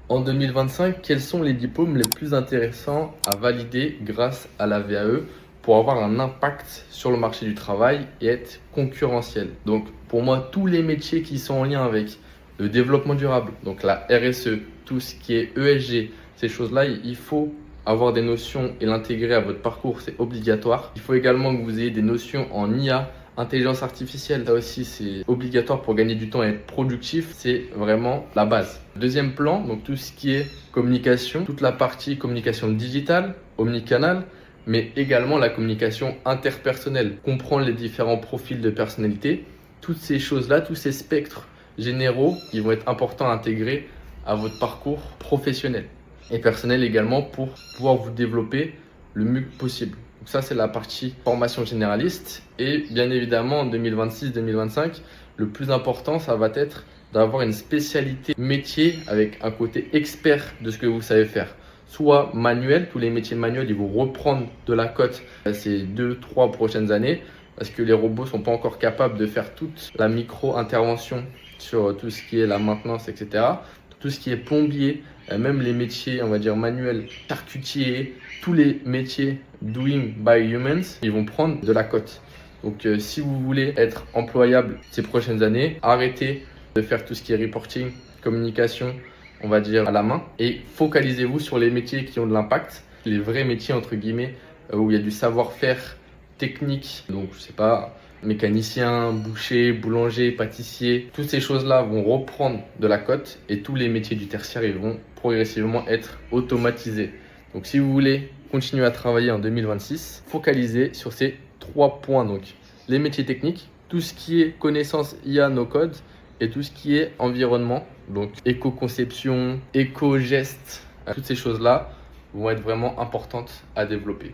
En 2025, quels sont les diplômes les plus intéressants à valider grâce à la VAE pour avoir un impact sur le marché du travail et être concurrentiel? Donc, pour moi, tous les métiers qui sont en lien avec le développement durable, donc la RSE, tout ce qui est ESG, ces choses-là, il faut avoir des notions et l'intégrer à votre parcours, c'est obligatoire. Il faut également que vous ayez des notions en IA, intelligence artificielle. Ça aussi, c'est obligatoire pour gagner du temps et être productif. C'est vraiment la base. Deuxième plan, donc tout ce qui est communication, toute la partie communication digitale, omnicanal, mais également la communication interpersonnelle, comprendre les différents profils de personnalité. Toutes ces choses-là, tous ces spectres généraux, ils vont être importants à intégrer à votre parcours professionnel et personnel également pour pouvoir vous développer le mieux possible. Donc ça, c'est la partie formation généraliste. Et bien évidemment, en 2026-2025, le plus important, ça va être d'avoir une spécialité métier avec un côté expert de ce que vous savez faire. Soit manuel, tous les métiers manuels, ils vont reprendre de la cote ces 2-3 prochaines années parce que les robots ne sont pas encore capables de faire toute la micro-intervention sur tout ce qui est la maintenance, etc. Tout ce qui est plombier, même les métiers, on va dire manuels, charcutier, tous les métiers doing by humans, ils vont prendre de la cote. Donc, si vous voulez être employable ces prochaines années, arrêtez de faire tout ce qui est reporting, communication, on va dire à la main, et focalisez-vous sur les métiers qui ont de l'impact, les vrais métiers entre guillemets, où il y a du savoir-faire technique. Donc, je sais pas, mécanicien, boucher, boulanger, pâtissier, toutes ces choses-là vont reprendre de la cote et tous les métiers du tertiaire, ils vont progressivement être automatisés. Donc, si vous voulez continuer à travailler en 2026, focalisez sur ces 3 points. Donc, les métiers techniques, tout ce qui est connaissance IA, no code et tout ce qui est environnement, donc éco-conception, éco-geste, toutes ces choses-là vont être vraiment importantes à développer.